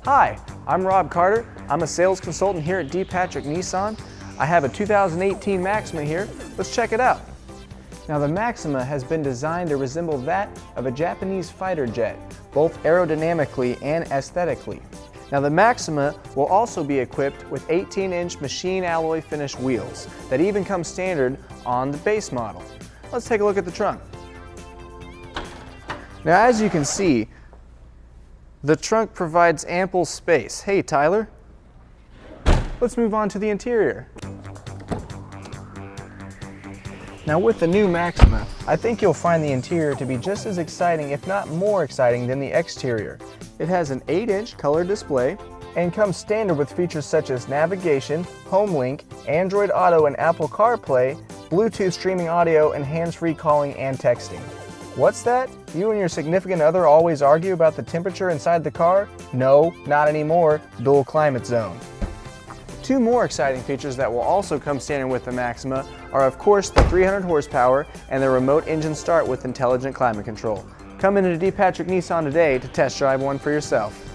Hi, I'm Rob Carter. I'm a sales consultant here at D. Patrick Nissan. I have a 2018 Maxima here. Let's check it out. Now the Maxima has been designed to resemble that of a Japanese fighter jet, both aerodynamically and aesthetically. Now the Maxima will also be equipped with 18-inch machine alloy finish wheels that even come standard on the base model. Let's take a look at the trunk. Now as you can see, the trunk provides ample space. Hey Tyler, let's move on to the interior. Now with the new Maxima, I think you'll find the interior to be just as exciting, if not more exciting, than the exterior. It has an 8-inch color display and comes standard with features such as navigation, home link, Android Auto and Apple CarPlay, Bluetooth streaming audio, and hands-free calling and texting. What's that? You and your significant other always argue about the temperature inside the car? No, not anymore. Dual climate zone. Two more exciting features that will also come standard with the Maxima are of course the 300 horsepower and the remote engine start with intelligent climate control. Come into D. Patrick Nissan today to test drive one for yourself.